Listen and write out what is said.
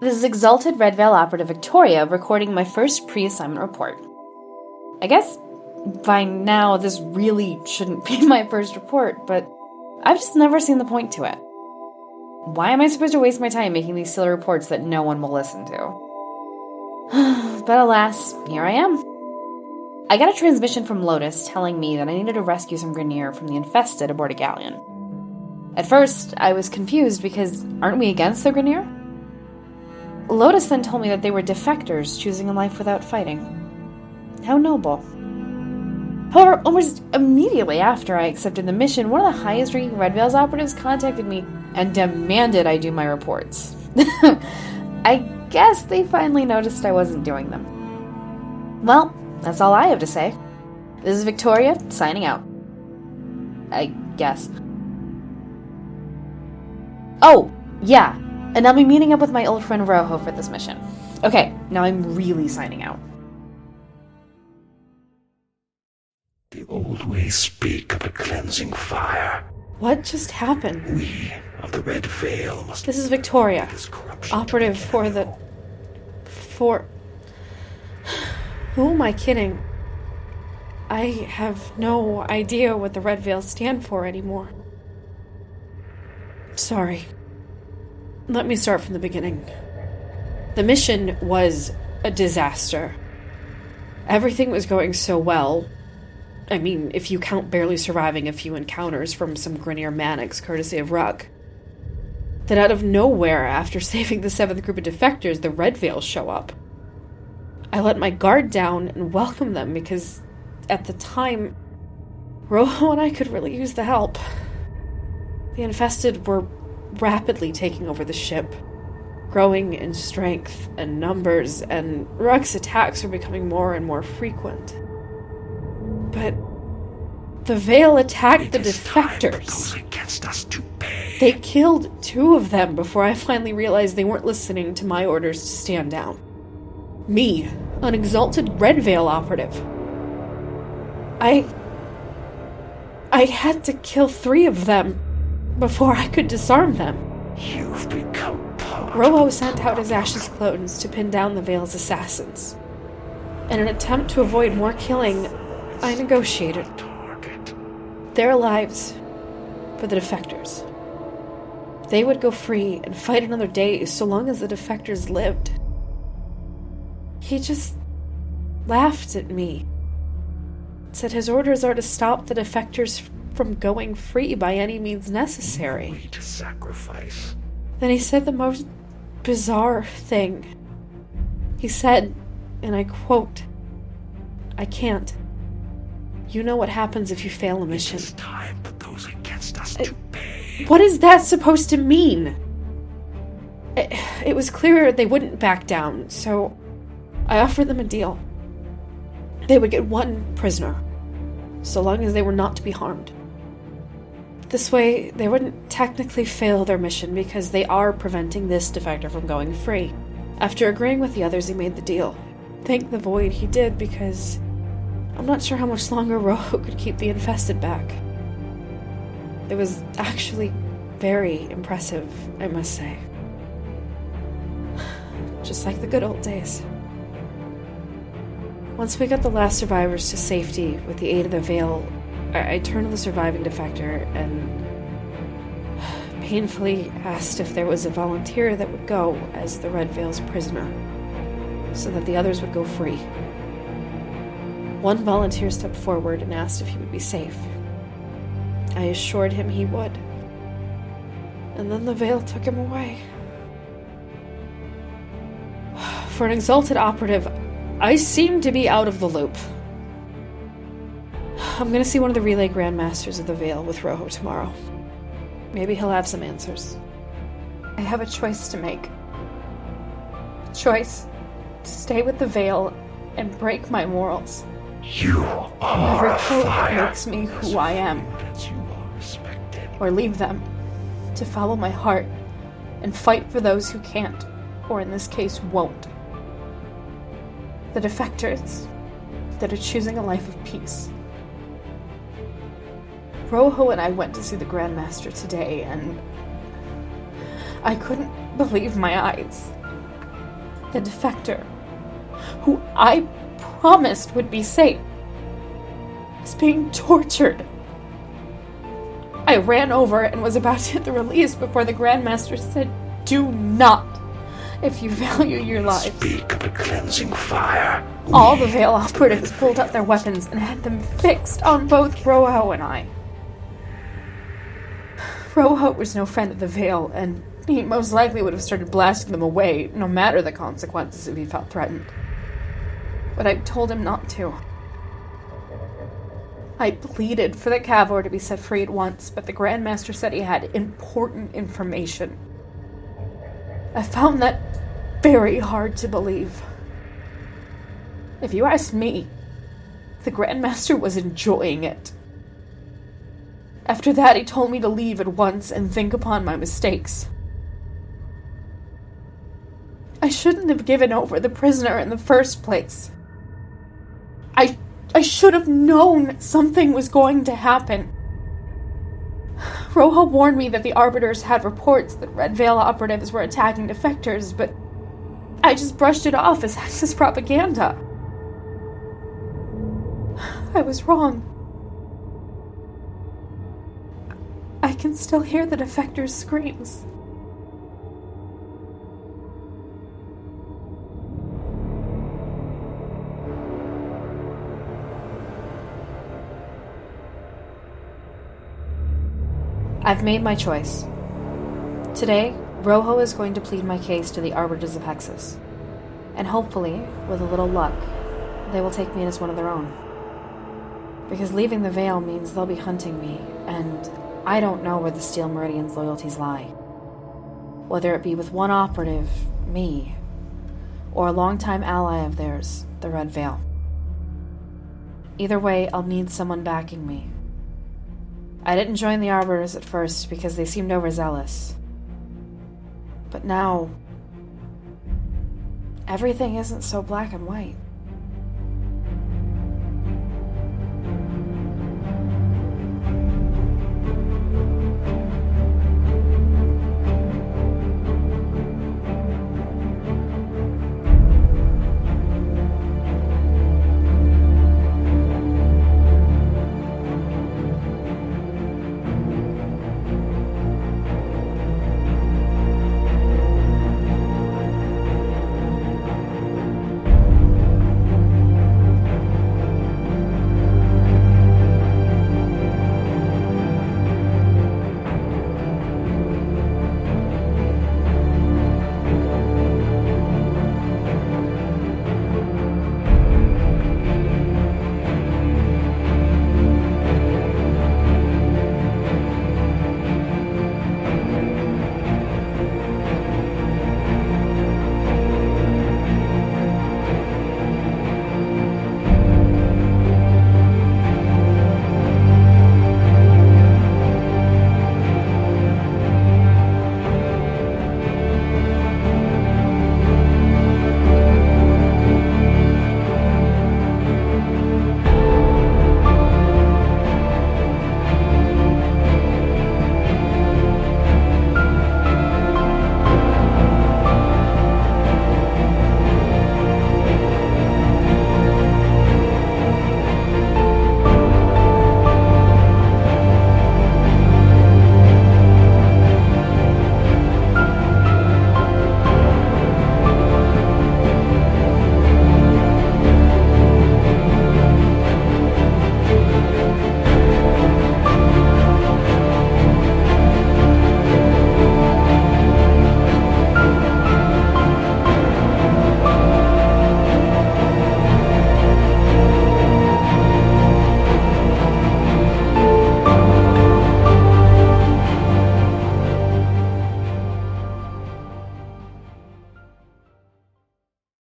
This is Exalted Red Veil Operative Victoria recording my first pre-assignment report. I guess by now this really shouldn't be my first report, but I've just never seen the point to it. Why am I supposed to waste my time making these silly reports that no one will listen to? But alas, here I am. I got a transmission from Lotus telling me that I needed to rescue some Grineer from the Infested aboard a galleon. At first, I was confused because aren't we against the Grineer? Lotus then told me that they were defectors choosing a life without fighting. How noble. However, almost immediately after I accepted the mission, one of the highest-ranking Red Veils operatives contacted me and demanded I do my reports. I guess they finally noticed I wasn't doing them. Well, that's all I have to say. This is Victoria, signing out. I guess. Oh, yeah, and I'll be meeting up with my old friend Rojo for this mission. Okay, now I'm really signing out. The old ways speak of a cleansing fire. What just happened? We of the Red Veil must... This is Victoria, operative for the... Who am I kidding? I have no idea what the Red Veils stand for anymore. Sorry. Let me start from the beginning. The mission was a disaster. Everything was going so well. I mean, if you count barely surviving a few encounters from some Grineer Mannix courtesy of Ruck. That out of nowhere, after saving the 7th group of defectors, the Red Veils show up. I let my guard down and welcomed them because, at the time, Rojo and I could really use the help. The Infested were rapidly taking over the ship, growing in strength and numbers, and Ruck's attacks were becoming more and more frequent. But the Veil attacked the defectors. Against us to pay. They killed 2 of them before I finally realized they weren't listening to my orders to stand down. Me, an exalted Red Veil operative. I had to kill 3 of them before I could disarm them. You've become part Rojo sent out his Ashes clones to pin down the Veil's assassins. In an attempt to avoid more killing, I negotiated target. their lives for the defectors. They would go free and fight another day so long as the defectors lived. He just laughed at me. Said his orders are to stop the defectors from going free by any means necessary. Free to sacrifice. Then he said the most bizarre thing. He said, and I quote, "I can't. You know what happens if you fail a mission." It is time for those against us to pay. What is that supposed to mean? It was clear they wouldn't back down, so I offered them a deal. They would get 1 prisoner, so long as they were not to be harmed. This way, they wouldn't technically fail their mission because they are preventing this defector from going free. After agreeing with the others, he made the deal. Thank the Void he did, because I'm not sure how much longer Rojo could keep the Infested back. It was actually very impressive, I must say. Just like the good old days. Once we got the last survivors to safety with the aid of the Veil, I turned to the surviving defector and painfully asked if there was a volunteer that would go as the Red Veil's prisoner, so that the others would go free. One volunteer stepped forward and asked if he would be safe. I assured him he would. And then the Veil took him away. For an exalted operative, I seem to be out of the loop. I'm gonna see one of the relay grandmasters of the Veil with Rojo tomorrow. Maybe he'll have some answers. I have a choice to make. A choice to stay with the Veil and break my morals. You are Every code that fire. makes me who I am. You are respected. Or leave them to follow my heart and fight for those who can't, or in this case won't. The defectors that are choosing a life of peace. Rojo and I went to see the Grandmaster today, and I couldn't believe my eyes. The defector, who I promised would be safe, is being tortured. I ran over and was about to hit the release before the Grandmaster said, "Do not, if you value your lives." Speak of a cleansing fire. All the Veil operatives pulled out their weapons and had them fixed on both Rojo and I. Rojo was no friend of the Veil, and he most likely would have started blasting them away, no matter the consequences if he felt threatened. But I told him not to. I pleaded for the Cavor to be set free at once, but the Grandmaster said he had important information. I found that very hard to believe. If you ask me, the Grandmaster was enjoying it. After that, he told me to leave at once and think upon my mistakes. I shouldn't have given over the prisoner in the first place. I should have known something was going to happen. Rojo warned me that the Arbiters had reports that Red Veil operatives were attacking defectors, but I just brushed it off as Axis propaganda. I was wrong. I can still hear the defectors' screams. I've made my choice. Today, Rojo is going to plead my case to the Arbiters of Hexus. And hopefully, with a little luck, they will take me in as one of their own. Because leaving the Veil means they'll be hunting me, and I don't know where the Steel Meridian's loyalties lie. Whether it be with one operative, me, or a longtime ally of theirs, the Red Veil. Either way, I'll need someone backing me. I didn't join the Arbiters at first because they seemed overzealous. But now, everything isn't so black and white.